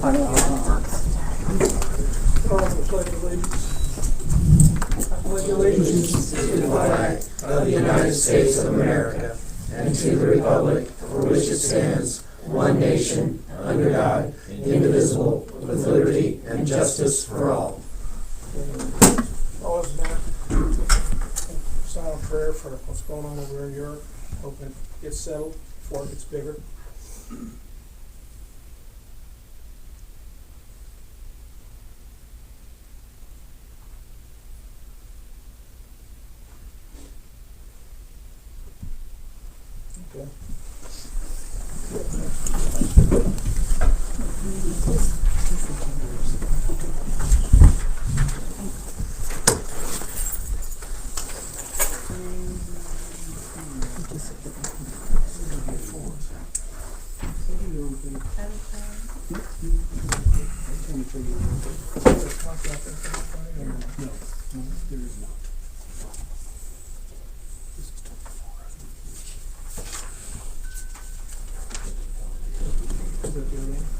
I pledge allegiance to the flag of the United States of America and to the republic for which it stands, one nation, under God, indivisible, with liberty and justice for all. Silent prayer for what's going on over in Europe. Hoping it gets settled before it gets bigger. Okay.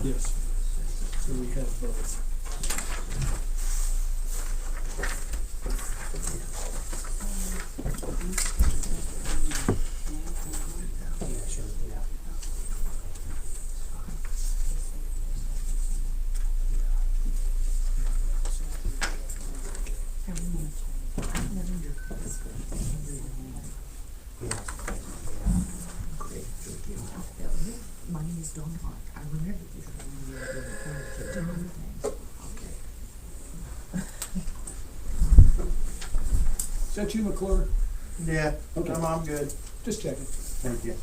Yes. So we have both. Mine is Dawn Hawk. I remember this one year when we kept doing things. Is that you, McClure? Yeah, Okay. I'm good. Just checking. Thank you.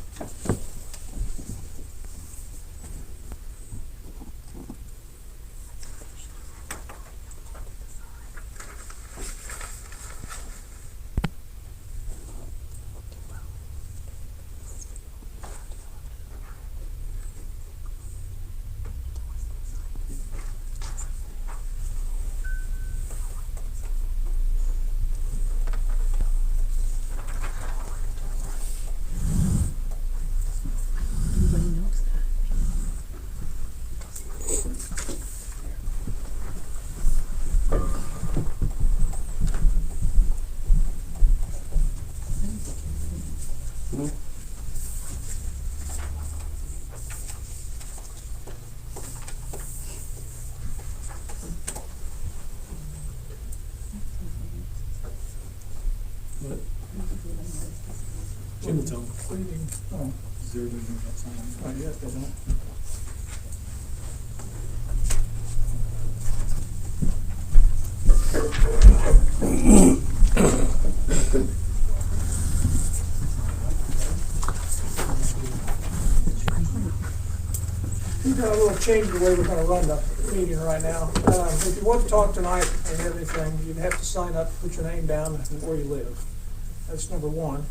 Everybody knows that. What? Jim will tell me. What do you mean? Oh, Is there everybody know that sign? yes, they don't. We've got a little change in the way we're gonna run the meeting right now. If you want to talk tonight or have anything, you'd have to sign up, put your name down and where you live. That's number one.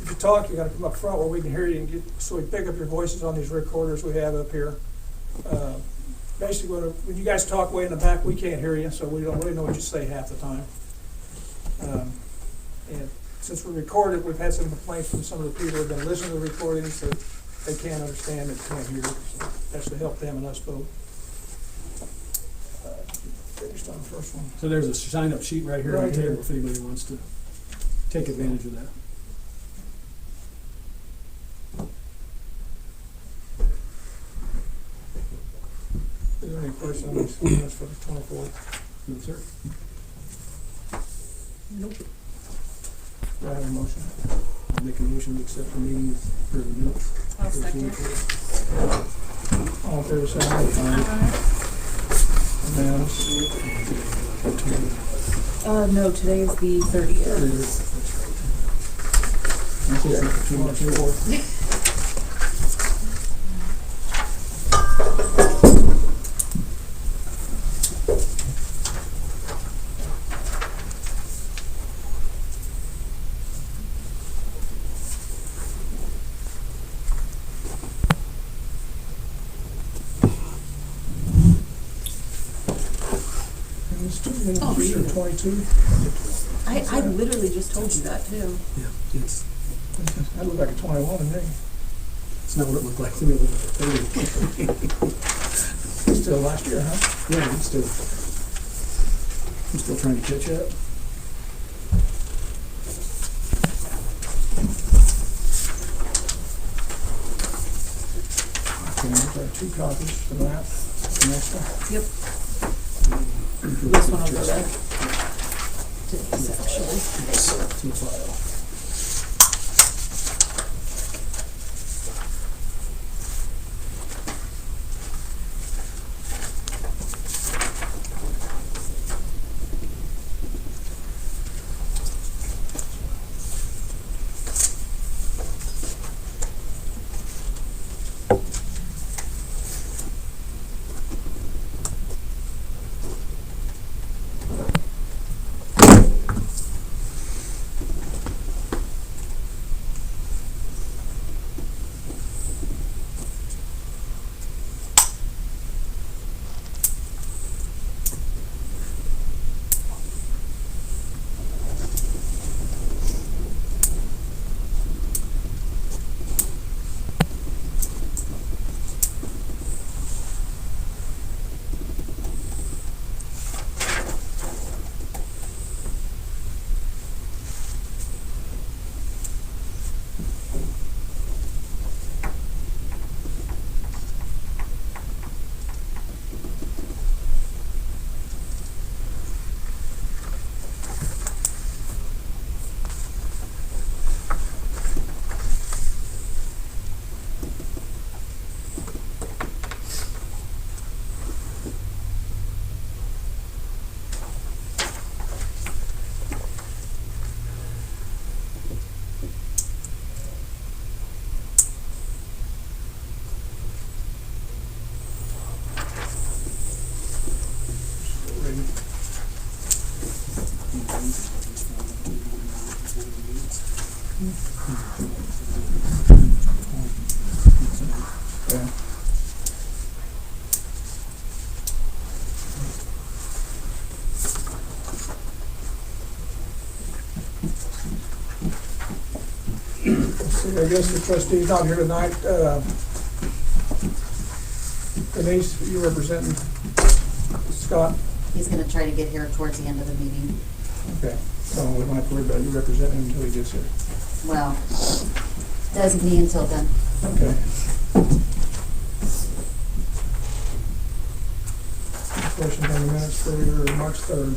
If you talk, you gotta come up front where we can hear you and get, so we pick up your voices on these recorders we have up here. Basically, when you guys talk way in the back, we can't hear you, so we don't really know what you say half the time. And since we record it, we've had some complaints from some of the people who've been listening to the recordings that they can't understand and can't hear. So that's to help them and us both. Finished on the first one. So there's a sign-up sheet right here on the Right here. table if anybody wants to take advantage of that. Is there any questions on these minutes for the 24th? No, sir. Nope. Do I have a motion? I'll make a motion to accept the meeting for the minutes. I'll second. All in favor, say aye. Unanimous. No, today is the 30th. That's right. Too much work. Oh, You're 22? I literally just told you that too. Yeah, it's That looked like a 21 to me. not what it looked like to me. It looked like 30. Still last year, huh? Yeah, I'm still trying to catch up. Okay, I've got 2 copies for that. The next one. Yep. This one over there. This actually. To the file. Yeah. See, I guess the trustee's not here tonight. Denise, you representing Scott? He's gonna try to get here towards the end of the meeting. Okay, so we don't have to worry about you representing him until he gets here. Well, designee until then. Okay. Questions on the minutes for your March 3rd?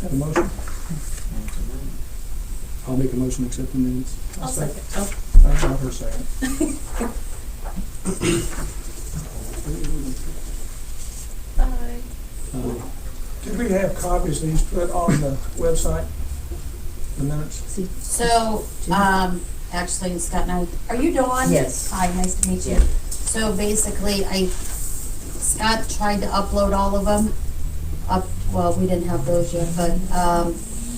Have a motion? I'll make a motion to accept the minutes. I'll second. Oh, I'll have her second. bye. Did we have copies of these put on the website, the minutes? So, actually, Scott and I, are you Dawn? Yes. Hi, nice to meet you. So basically, Scott tried to upload all of them. Well, we didn't have those yet, but,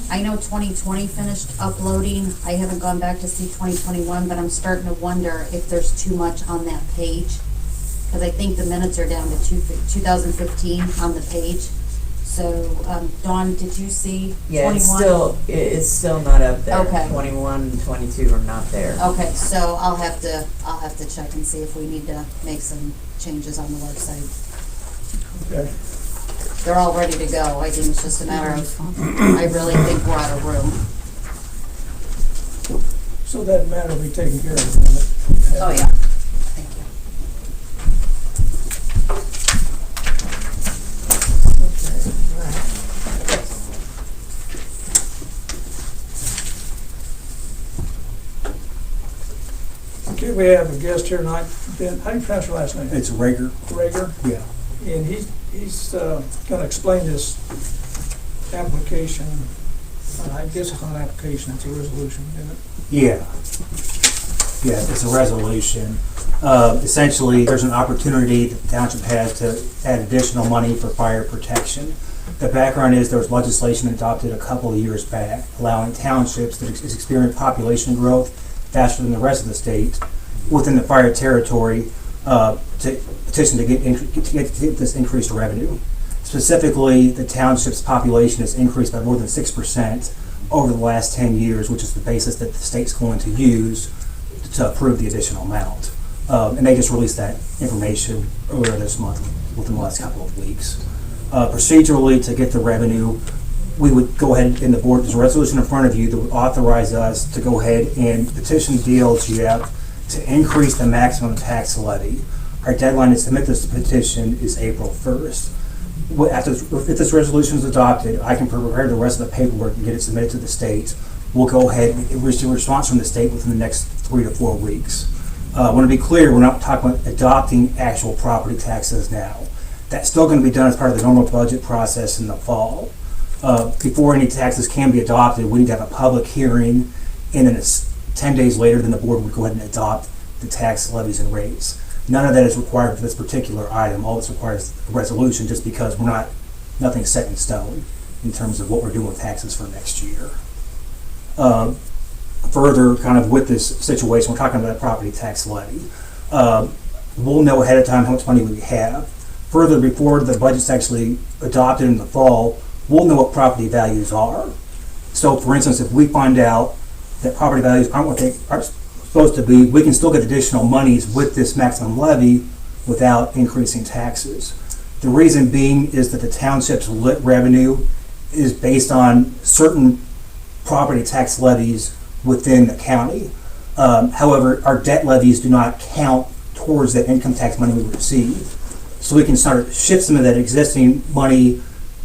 I know 2020 finished uploading. I haven't gone back to see 2021, but I'm starting to wonder if there's too much on that page. Cause I think the minutes are down to 2015 on the page. So, Dawn, did you see 21? Yeah, it's still not up there. Okay. 21 and 22 are not there. Okay, so I'll have to check and see if we need to make some changes on the website. Okay. They're all ready to go. I think it's just a matter of, I really think we're out of room. So that matter will be taken care of, won't it? Oh, yeah. Thank you. Okay, we have a guest here tonight. Ben, how do you pronounce your last name? It's Rager. Rager? Yeah. And he's gonna explain this application. I guess it's not an application, it's a resolution, isn't it? Yeah. Yeah, it's a resolution. Essentially, there's an opportunity that the township has to add additional money for fire protection. The background is there was legislation adopted a couple of years back allowing townships that experience population growth faster than the rest of the state within the fire territory to petition to get this increased revenue. Specifically, the township's population has increased by more than 6% over the last 10 years, which is the basis that the state's going to use to approve the additional amount. And they just released that information earlier this month, within the last couple of weeks. Procedurally, to get the revenue, we would go ahead, and the board, there's a resolution in front of you that would authorize us to go ahead and petition DLGF to increase the maximum tax levy. Our deadline to submit this petition is April 1st. If this resolution is adopted, I can prepare the rest of the paperwork and get it submitted to the state. We'll go ahead and receive a response from the state within the next 3 to 4 weeks. I want to be clear, we're not talking about adopting actual property taxes now. That's still going to be done as part of the normal budget process in the fall. Before any taxes can be adopted, we need to have a public hearing, and then it's 10 days later, then the board would go ahead and adopt the tax levies and rates. None of that is required for this particular item. All that's required is a resolution, just because nothing's set in stone in terms of what we're doing with taxes for next year. Further, kind of with this situation, we're talking about a property tax levy. We'll know ahead of time how much money we have. Further, before the budget's actually adopted in the fall, we'll know what property values are. So, for instance, if we find out that property values aren't what they are supposed to be, we can still get additional monies with this maximum levy without increasing taxes. The reason being is that the township's lit revenue is based on certain property tax levies within the county. However, our debt levies do not count towards the income tax money we receive. So we can start to shift some of that existing money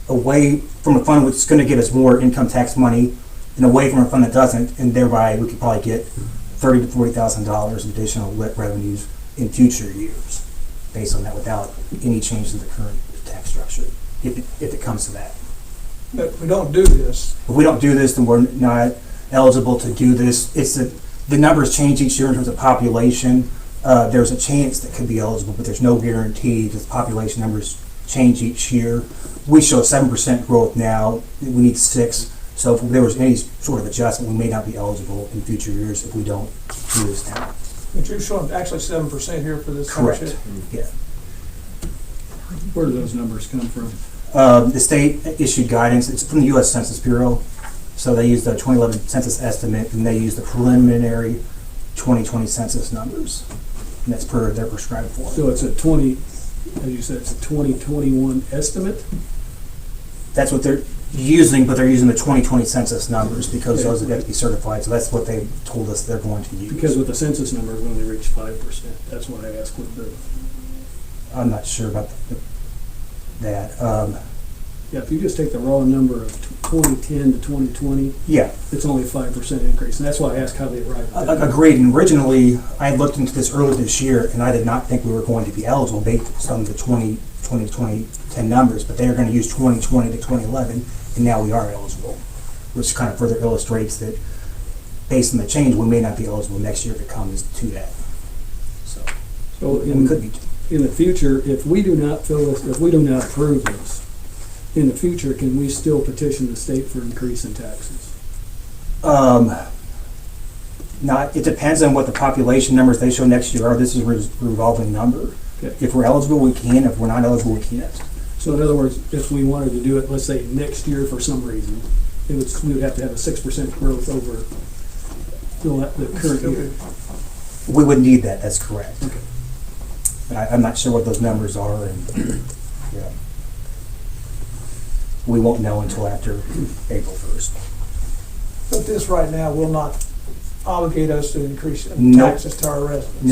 away from a fund which is going to give us more income tax money and away from a fund that doesn't, and thereby we could probably get $30,000 to $40,000 additional lit revenues in future years based on that, without any change in the current tax structure, if it comes to that. But if we don't do this, If we don't do this, then we're not eligible to do this. It's the numbers change each year in terms of population. There's a chance that could be eligible, but there's no guarantee. The population numbers change each year. We show 7% growth now. We need 6. So if there was any sort of adjustment, we may not be eligible in future years if we don't do this now. but you're showing actually 7% here for this Correct. township. Yeah. Where do those numbers come from? The state issued guidance. It's from the U.S. Census Bureau. So they use the 2011 census estimate, and they use the preliminary 2020 census numbers. And that's per their prescribed form. So it's a 20, as you said, it's a 2021 estimate? That's what they're using, but they're using the 2020 census numbers because those have got to be certified. So that's what they told us they're going to use. Because with the census numbers, we only reach 5%. That's why I asked with the, I'm not sure about that. yeah, if you just take the raw number of 2010 to 2020, Yeah, it's only a 5% increase. And that's why I asked how they arrived at that. agreed. And originally, I looked into this earlier this year, and I did not think we were going to be eligible based on the 2010 numbers, but they are going to use 2020 to 2011, and now we are eligible, which kind of further illustrates that based on the change, we may not be eligible next year if it comes to that. So So we could be. in the future, if we do not fill this, if we do not approve this, in the future, can we still petition the state for increase in taxes? Not. It depends on what the population numbers they show next year are. This is a revolving number. Okay. If we're eligible, we can. If we're not eligible, we can't. So in other words, if we wanted to do it, let's say next year for some reason, we would have to have a 6% growth over the current year. We would need that. That's correct. Okay. But I'm not sure what those numbers are, and yeah, we won't know until after April 1st. But this right now will not obligate us to increase Nope. taxes to our residents.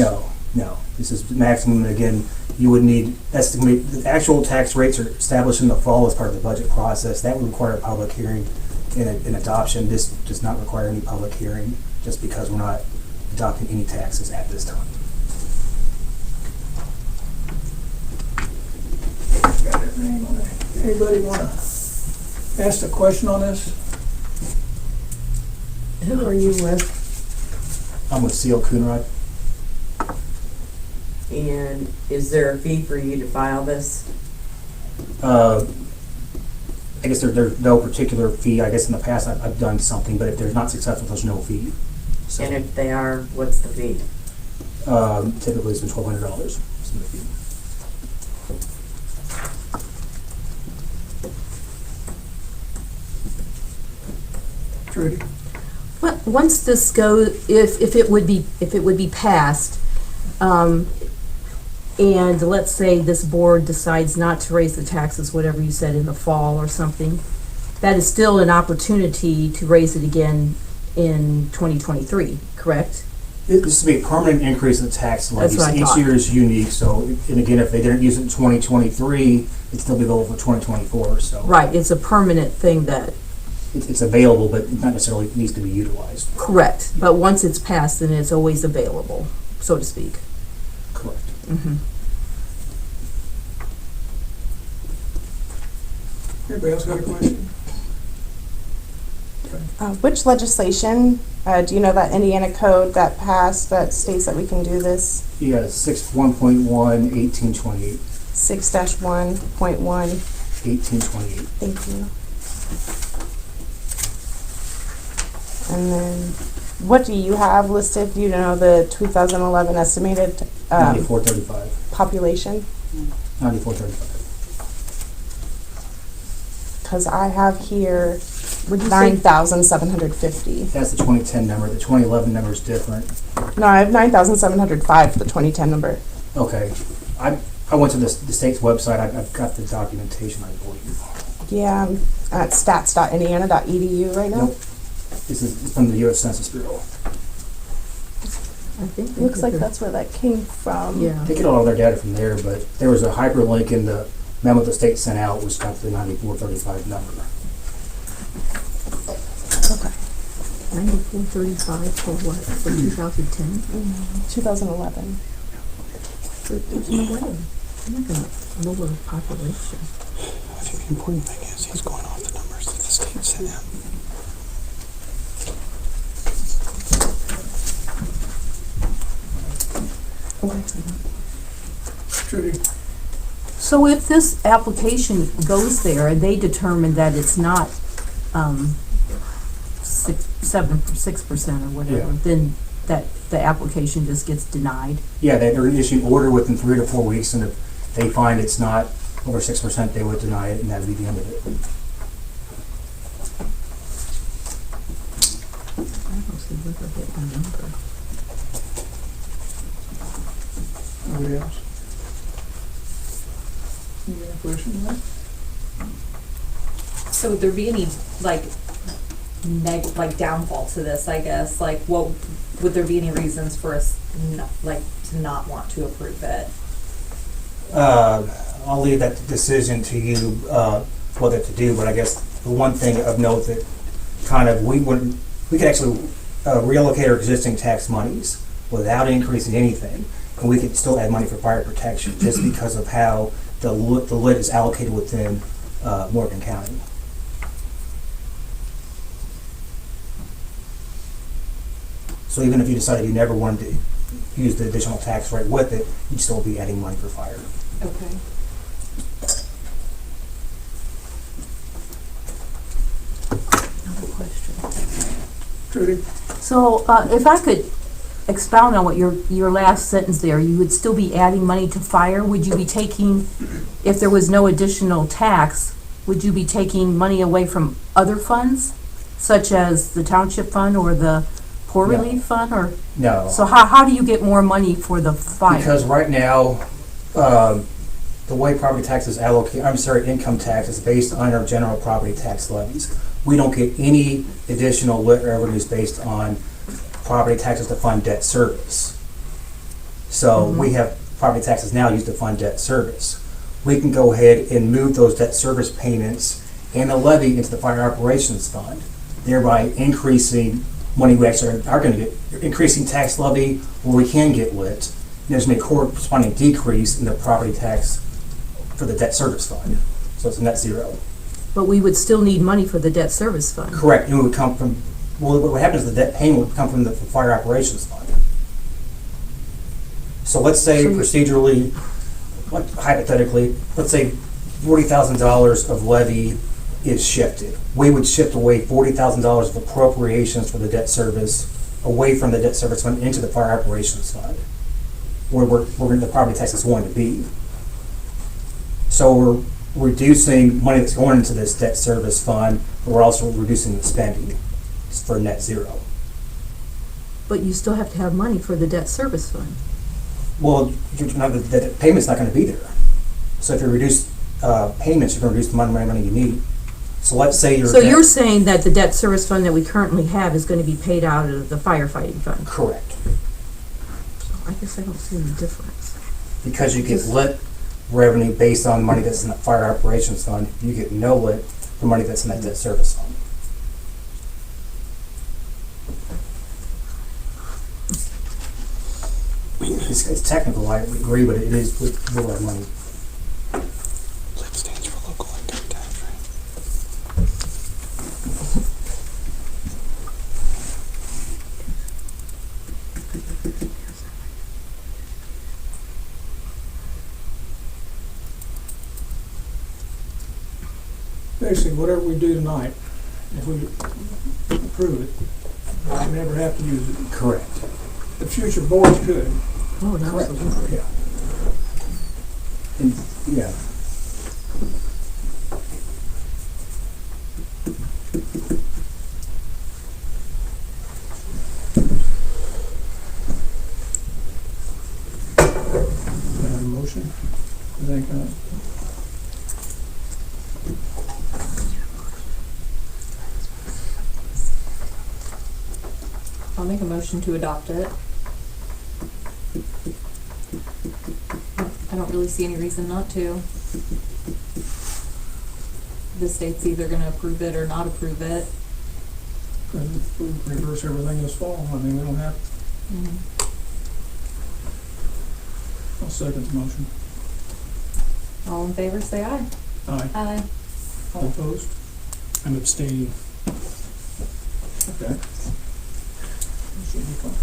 No. This is maximum. And again, you would need estimate. The actual tax rates are established in the fall as part of the budget process. That would require a public hearing and adoption. This does not require any public hearing, just because we're not adopting any taxes at this time. Anybody want to ask a question on this? Who are you with? I'm with Seal Coonrod. And is there a fee for you to file this? I guess there's no particular fee. I guess in the past I've done something, but if they're not successful, there's no fee. So And if they are, what's the fee? typically it's been $1,200. is the fee. Trudy? Once this goes, if it would be passed, And let's say this board decides not to raise the taxes, whatever you said, in the fall or something, that is still an opportunity to raise it again in 2023, correct? This would be a permanent increase in the tax levies. That's what I Each thought. year is unique, so, and again, if they didn't use it in 2023, it'd still be available for 2024, so. Right, it's a permanent thing that, It's available, but not necessarily needs to be utilized. correct, but once it's passed, then it's always available, so to speak. Correct. Anybody else got a question? Which legislation, do you know that Indiana code that passed that states that we can do this? Yeah, 6.1.1, 1828, 6-1.1, 1828. thank you. And then, what do you have listed? Do you know the 2011 estimated 9435. population? 9435. Because I have here Would you say 9,750. That's the 2010 number. The 2011 number is different. No, I have 9,705 for the 2010 number. Okay. I went to the state's website. I've got the documentation, I believe. Yeah, I'm at stats.indiana.edu right now. Nope. This is from the U.S. Census Bureau. I think they Looks did like the- that's where that came from. Yeah. They get all their data from there, but there was a hyperlink in the memo the state sent out, which got the 9435 number. Okay. 9435 for what, for 2010? 2011. There's no way, I'm not gonna lower population. I think the important thing is he's going off the numbers that the state sent out. Judy? So if this application goes there and they determine that it's not, 6% or whatever, Yeah. then that, the application just gets denied? Yeah, they're going to issue an order within 3 to 4 weeks, and if they find it's not over 6%, they would deny it, and that would be the end of it. I don't see where they get the number. Anybody else? Any other questions, Mike? So would there be any, like, downfall to this, I guess? Like, what, would there be any reasons for us, to not want to approve it? I'll leave that decision to you, whether to do, but I guess the one thing of note that kind of we could actually reallocate our existing tax monies without increasing anything, and we could still add money for fire protection just because of how the lit is allocated within Morgan County. So even if you decided you never wanted to use the additional tax rate with it, you'd still be adding money for fire. Okay. Another question. Judy? So, if I could expound on what your last sentence there, you would still be adding money to fire? Would you be taking, if there was no additional tax, would you be taking money away from other funds, such as the township fund or the poor No. relief fund, or? No. So how do you get more money for the fire? Because right now, the way property tax is allocated, income tax is based on our general property tax levies. We don't get any additional lit revenues based on property taxes to fund debt service. So we have property taxes now used to fund debt service. We can go ahead and move those debt service payments and the levy into the fire operations fund, thereby increasing money we actually are going to get, increasing tax levy where we can get lit. And there's going to be a corresponding decrease in the property tax for the debt service fund. So it's a net zero. But we would still need money for the debt service fund. Correct. And it would come from, well, what happens is the debt payment would come from the fire operations fund. So let's say So you- procedurally, hypothetically, let's say $40,000 of levy is shifted. We would shift away $40,000 of appropriations for the debt service away from the debt service fund into the fire operations fund, where the property tax is going to be. So we're reducing money that's going into this debt service fund, but we're also reducing the spending for net zero. But you still have to have money for the debt service fund. Well, the payment's not gonna be there. So if you reduce payments, you're gonna reduce the amount of money you need. So let's say So you're saying that the debt service fund that we currently have is gonna be paid out of the firefighting fund? Correct. I guess I don't see any difference. Because you get lit revenue based on money that's in the fire operations fund, you get no lit for money that's in that debt service fund. It's technical, I agree, but it is with our money. LIP stands for local income tax, right? Basically, whatever we do tonight, if we approve it, we never have to use it. Correct. The future boards could. Oh, no. Yeah. And, yeah. Do I have a motion? I think, I'll make a motion to adopt it. I don't really see any reason not to. The state's either gonna approve it or not approve it. we reverse everything this fall. I mean, we don't have, I'll second the motion. All in favor, say aye. Aye. Aye. All opposed? I'm abstaining. Okay. Should be fine.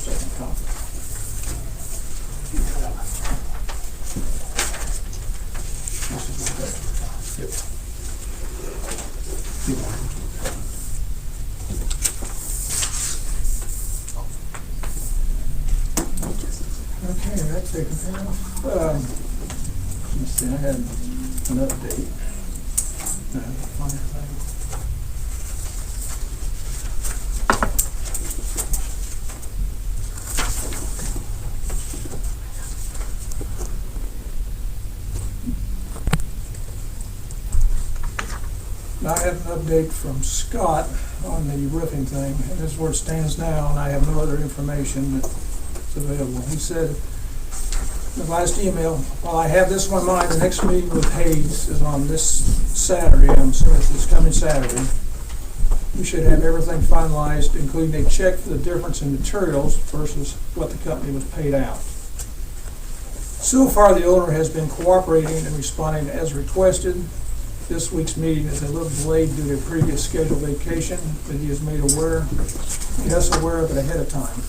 Second copy. Okay, that's taken care of. Let's see, I had an update. Fire thing. Now, I have an update from Scott on the roofing thing, and this is where it stands now, and I have no other information that's available. He said, the last email, while I have this one in mind, the next meeting with Hayes is on this Saturday, I'm assuming it's this coming Saturday. We should have everything finalized, including a check for the difference in materials versus what the company was paid out. So far, the owner has been cooperating and responding as requested. This week's meeting is a little delayed due to a previous scheduled vacation, but he is made aware, he is aware of it ahead of time.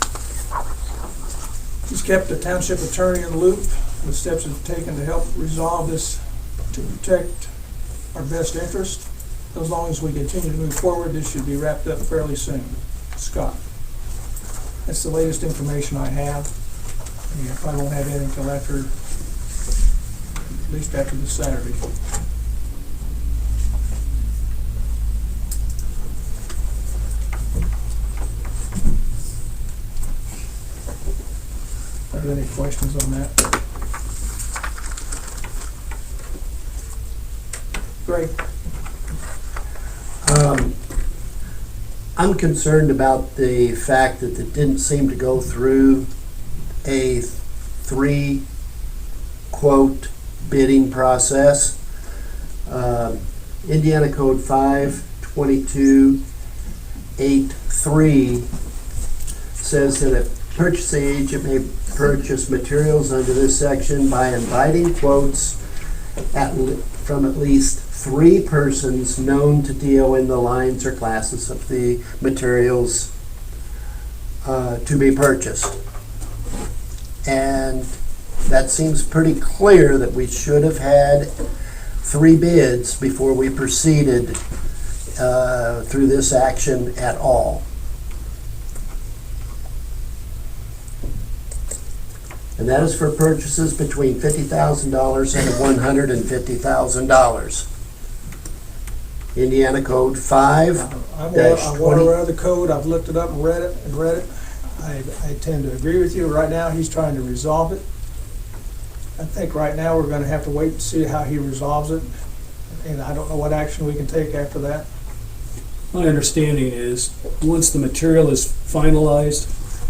He's kept the township attorney in the loop with steps have taken to help resolve this to protect our best interest. As long as we continue to move forward, this should be wrapped up fairly soon. Scott. That's the latest information I have. I probably won't have anything until after, at least after this Saturday. Are there any questions on that? Greg? I'm concerned about the fact that it didn't seem to go through a 3-quote bidding process. Indiana Code 52283 says that a purchasing agent may purchase materials under this section by inviting quotes from at least 3 persons known to deal in the lines or classes of the materials to be purchased. And that seems pretty clear that we should have had 3 bids before we proceeded through this action at all. And that is for purchases between $50,000 and $150,000. Indiana Code 5. I'm well aware of the code, I've looked it up and read it. I tend to agree with you. Right now, he's trying to resolve it. I think right now, we're gonna have to wait and see how he resolves it. And I don't know what action we can take after that. My understanding is, once the material is finalized,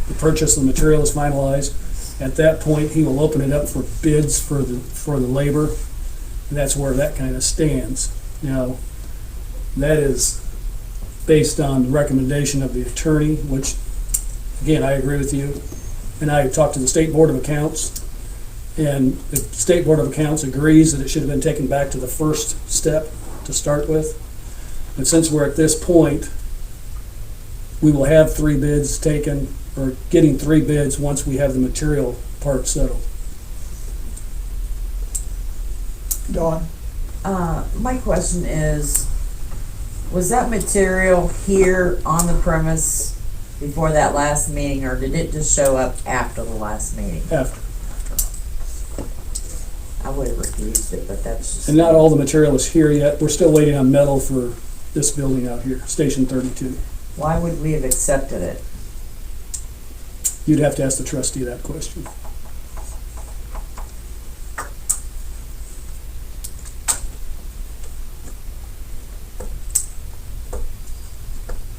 the purchase of the material is finalized, at that point, he will open it up for bids for the labor, and that's where that kind of stands. Now, that is based on the recommendation of the attorney, which, again, I agree with you. And I talked to the State Board of Accounts, and the State Board of Accounts agrees that it should have been taken back to the first step to start with. But since we're at this point, we will have 3 bids taken, or getting 3 bids once we have the material part settled. Dawn? My question is, was that material here on the premise before that last meeting, or did it just show up after the last meeting? After. I would have refused it, but that's just. And not all the material is here yet. We're still waiting on metal for this building out here, Station 32. Why would we have accepted it? You'd have to ask the trustee that question.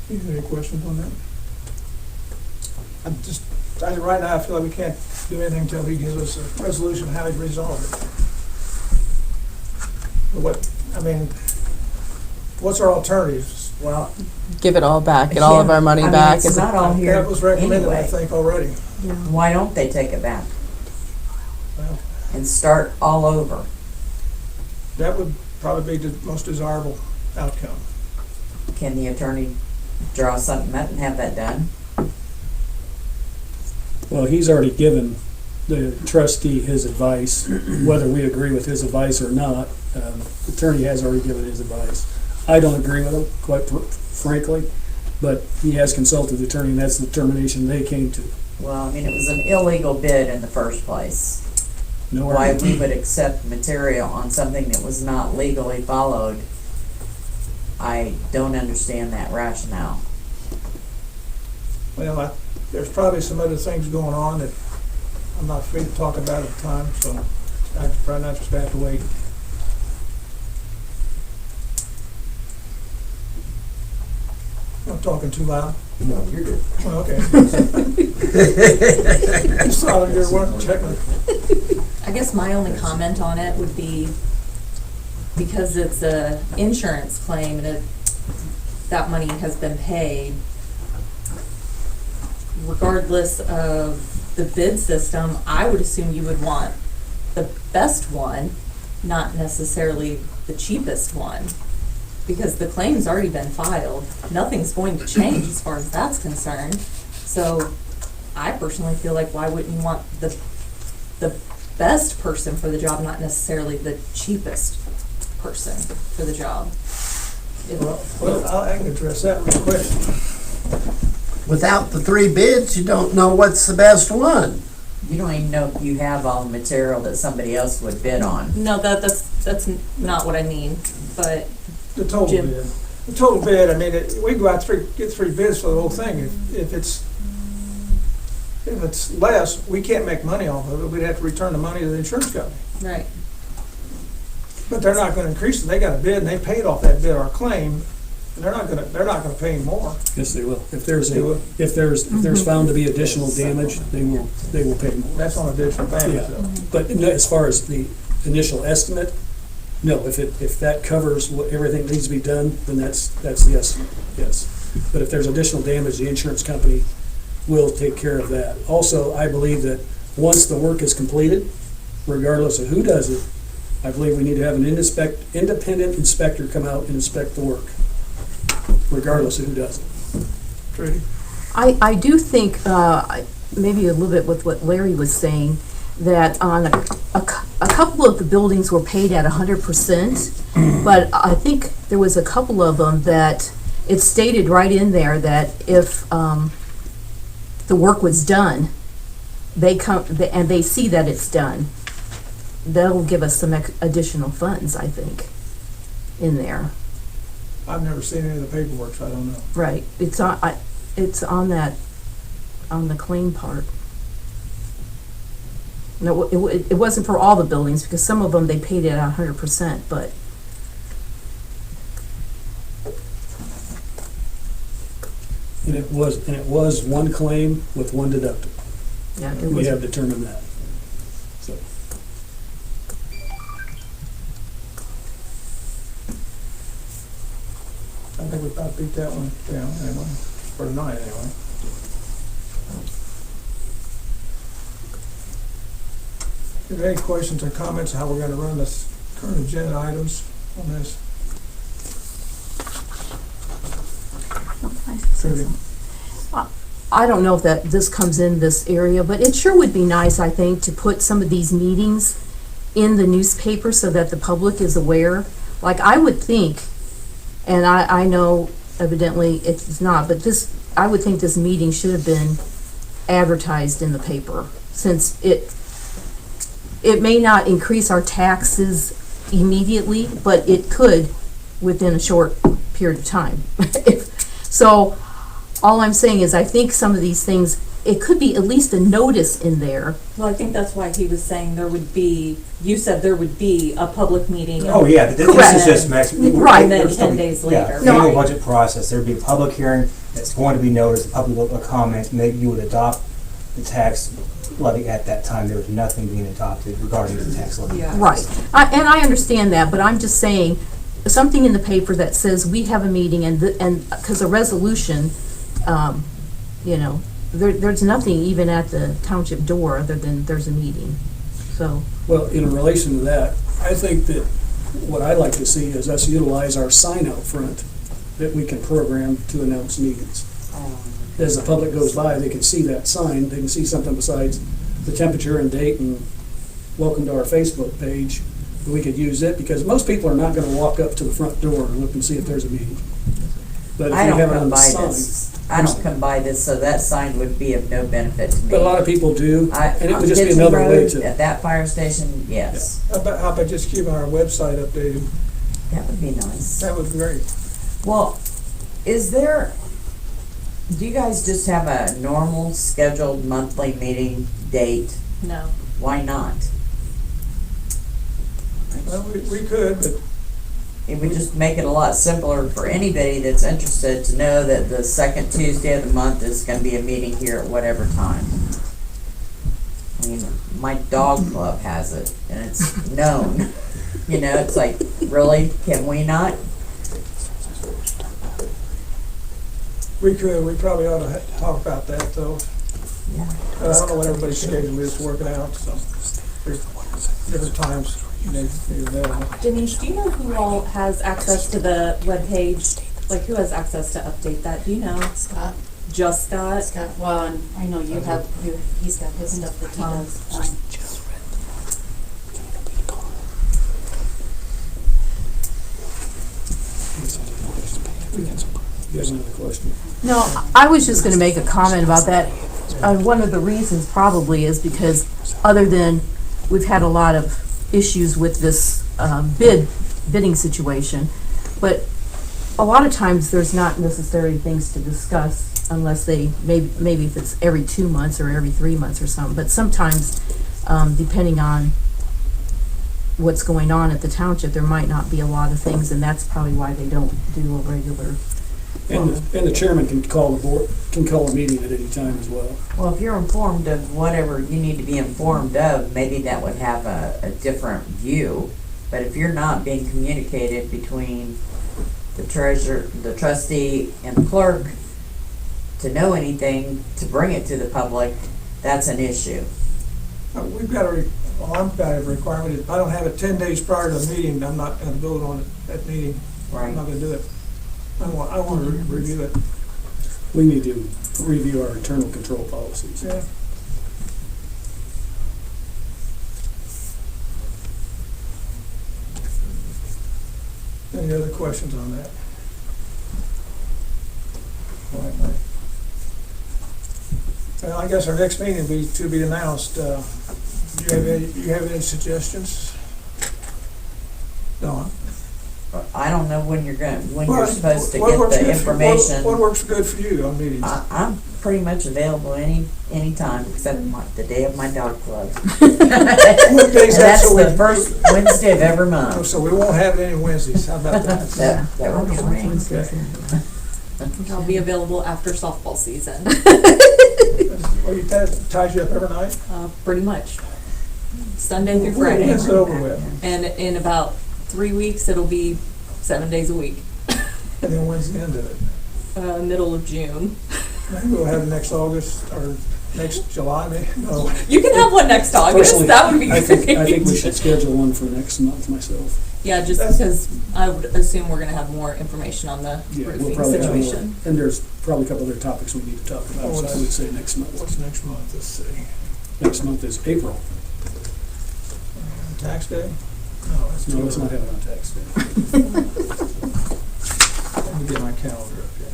You have any questions on that? Right now, I feel like we can't do anything until he gives us a resolution of how he resolves it. What's our alternatives? Well, Give it all back, get all of our money I mean, back. it's not all here That was recommended, I anyway. think, already. Why don't they take it back Well, and start all over? that would probably be the most desirable outcome. Can the attorney draw something up and have that done? Well, he's already given the trustee his advice, whether we agree with his advice or not. The attorney has already given his advice. I don't agree with him, quite frankly, but he has consulted the attorney, and that's the determination they came to. Well, I mean, it was an illegal bid in the first place. No Why argument. we would accept material on something that was not legally followed, I don't understand that rationale. Well, there's probably some other things going on that I'm not free to talk about at the time, so I probably not just have to wait. I'm talking too loud. No, you're good. Oh, okay. Just thought I'd get one check. I guess my only comment on it would be, because it's a insurance claim and that money has been paid, regardless of the bid system, I would assume you would want the best one, not necessarily the cheapest one, because the claim's already been filed. Nothing's going to change as far as that's concerned. So I personally feel like, why wouldn't you want the best person for the job, not necessarily the cheapest person for the job? Well, I can address that real quick. Without the 3 bids, you don't know what's the best one. You don't even know if you have all the material that somebody else would bid on. No, that's not what I mean, but The total Jim. bid. The total bid, I mean, we go out get 3 bids for the whole thing. If it's less, we can't make money off of it. We'd have to return the money to the insurance company. right. But they're not gonna increase it. They got a bid and they paid off that bid, our claim. And they're not gonna pay any more. Yes, they will. If there's They will. if there's found to be additional damage, they will pay more. That's on additional damage Yeah. though. But no, as far as the initial estimate, no, if that covers what everything needs to be done, then that's the estimate, yes. But if there's additional damage, the insurance company will take care of that. Also, I believe that once the work is completed, regardless of who does it, I believe we need to have an independent inspector come out and inspect the work, regardless of who does it. Trudy? I do think, maybe a little bit with what Larry was saying, that on a couple of the buildings were paid at 100%, but I think there was a couple of them that it stated right in there that if the work was done, they come, and they see that it's done, they'll give us some additional funds, I think, in there. I've never seen any of the paperwork, so I don't know. Right, it's on that, on the claim part. No, it wasn't for all the buildings, because some of them, they paid it at 100%, but. And it was one claim with one deductible. Yeah, it We was. have determined that. So, I think we about beat that one down anyway, for tonight anyway. If you have any questions or comments, how we're gonna run this current agenda items on this? Trudy? I don't know if this comes in this area, but it sure would be nice, I think, to put some of these meetings in the newspaper so that the public is aware. Like, I would think, and I know evidently it's not, but I would think this meeting should have been advertised in the paper, since it may not increase our taxes immediately, but it could within a short period of time. So, all I'm saying is, I think some of these things, it could be at least a notice in there. Well, I think that's why he was saying you said there would be a public meeting. Oh, yeah, this Correct. is just max. Right. And then there's 10 days Yeah, later. No, annual I- budget process, there'd be a public hearing that's going to be noticed, the public will comment, and you would adopt the tax levy at that time. There was nothing being adopted regarding the tax levy. Yeah. Right, and I understand that, but I'm just saying, something in the paper that says we have a meeting, and because a resolution, there's nothing even at the township door other than there's a meeting, so. well, in relation to that, I think that what I'd like to see is us utilize our sign out front that we can program to announce meetings. As the public goes by, they can see that sign, they can see something besides the temperature and date and welcome to our Facebook page. We could use it, because most people are not gonna walk up to the front door and look and see if there's a meeting. But if I you don't have it on come the by sign. this. I don't come by this, so that sign would be of no benefit to me. But a lot of people do, and it On would just be Gibson another way Road, to. At that fire station, yes, How about just keeping our website updated? that would be nice. That would be great. Well, do you guys just have a normal scheduled monthly meeting date? No. Why not? Well, we could, but It would just make it a lot simpler for anybody that's interested to know that the second Tuesday of the month is gonna be a meeting here at whatever time. I mean, my dog club has it, and it's known. You know, it's like, really, can we not? we could, we probably ought to talk about that though. Yeah. I don't know what everybody's schedule is working out, so there's different times they're available. Denise, do you know who all has access to the webpage? Like, who has access to update that? Do you know? Scott, Just Scott? well, and I know he's got his stuff that he does. You guys have another question? No, I was just gonna make a comment about that. One of the reasons probably is because, other than, we've had a lot of issues with this bidding situation, but a lot of times there's not necessarily things to discuss unless maybe if it's every 2 months or every 3 months or something, but sometimes, depending on what's going on at the township, there might not be a lot of things, and that's probably why they don't do a regular. And the chairman can call a meeting at any time as well. Well, if you're informed of whatever you need to be informed of, maybe that would have a different view. But if you're not being communicated between the treasurer, the trustee, and the clerk to know anything, to bring it to the public, that's an issue. We've got I've got a requirement, if I don't have it 10 days prior to the meeting, I'm not gonna vote on it at meeting. I'm Right. not gonna do it. I want to review it. We need to review our internal control policies. Yeah. Any other questions on that? All right, Mike. Well, I guess our next meeting will be to be announced. Do you have any suggestions? Dawn? I don't know when you're Well, supposed to what get works the good for- information. What works good for you on meetings? I'm pretty much available anytime except the day of my dog club. What days And that's so the we- first Wednesday of every Oh, month. so we won't have any Wednesdays, how about that? That works for me. I'll be available after softball season, Well, you ties you up every night? pretty much. Sunday through Friday. It's over with, And in about 3 weeks, it'll be 7 days a week, and then when's the end of it? middle of June. Maybe we'll have it next August, or next July, maybe, no. You can have one next August, Personally, that would be I great. think we should schedule one for next month myself. Yeah, just because I would assume we're gonna have more information on the Yeah, we'll roofing probably have more. situation. And there's probably a couple other topics we need to talk about, so I would say next month. What's next month, let's see. Next month is April. Tax day? No, that's No, too let's not early. have it on tax day. Let me get my calendar up here.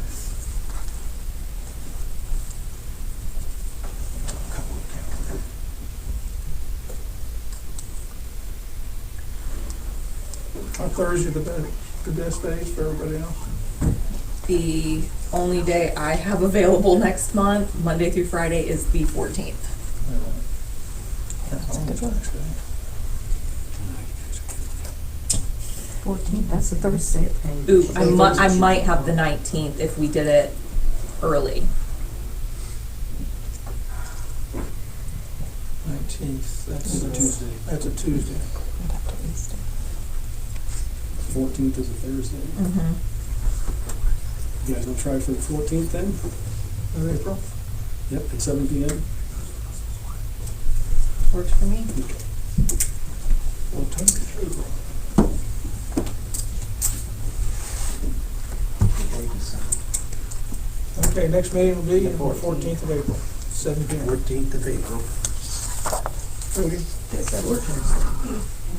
On Thursday, the best days for everybody else? The only day I have available next month, Monday through Friday, is the 14th. That's almost tax day. 14th, that's a Thursday. Ooh, I might have the 19th if we did it early. 19th, that's It's a Tuesday. That's a Tuesday. 14th is a Thursday. Mm-hmm. You guys want to try for the 14th then? Of April? Yep, at 7 p.m. Works for me. 14th is April. Okay, next meeting will be the 14th of April, 7 p.m. 14th of April. Rudy?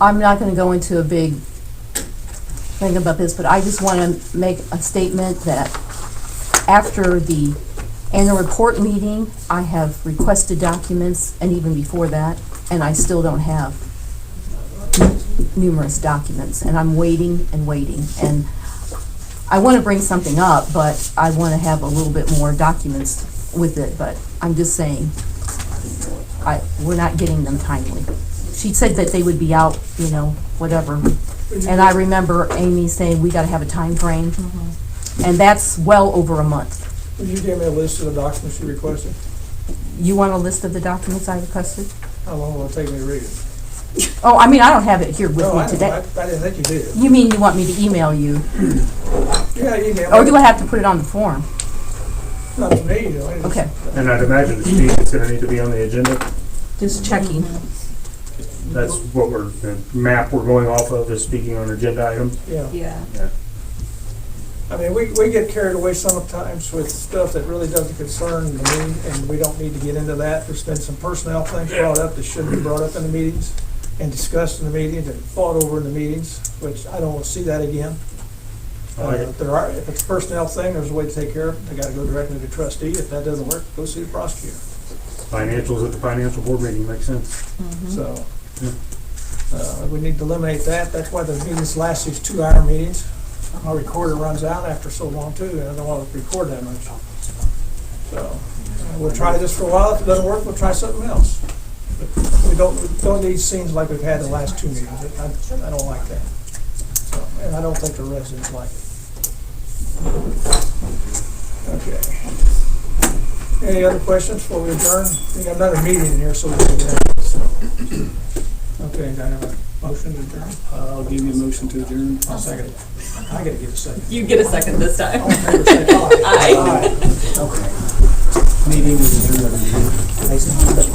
I'm not gonna go into a big thing about this, but I just wanna make a statement that after the annual report meeting, I have requested documents, and even before that, and I still don't have numerous documents, and I'm waiting and waiting, and I wanna bring something up, but I wanna have a little bit more documents with it, but I'm just saying, we're not getting them timely. She said that they would be out, whatever, and I remember Amy saying, we gotta have a time frame, and that's well over a month. Will you give me a list of the documents you requested? You want a list of the documents I requested? How long will it take me to read it? Oh, I mean, I don't have it here with No, me I today. didn't think you did. You mean you want me to email you, Yeah, email. or do I have to put it on the form? Not to me, though. Okay, And I'd imagine the speech is gonna need to be on the agenda. just checking. That's what the map we're going off of is speaking on agenda items. Yeah. Yeah. I mean, we get carried away sometimes with stuff that really doesn't concern me, and we don't need to get into that. There's been some personnel things brought up that shouldn't be brought up in the meetings and discussed in the meetings and fought over in the meetings, which I don't want to see that again. If it's a personnel thing, there's a way to take care of it. They gotta go directly to the trustee. If that doesn't work, go see the prosecutor. Financials at the financial board meeting makes sense. So, we need to eliminate that. That's why the meetings last these 2-hour meetings. My recorder runs out after so long too, and I don't want to record that much. So, we'll try this for a while. If it doesn't work, we'll try something else. But we don't need scenes like we've had the last 2 meetings. I don't like that. So, and I don't think the residents like it. Okay. Any other questions before we adjourn? We got another meeting in here, so we can get out. Okay, do I have a motion to adjourn? I'll give you a motion to adjourn. I'll second it. I gotta get a second. You get a second this time. All in favor, say aye. Aye. Okay. Meeting is adjourned.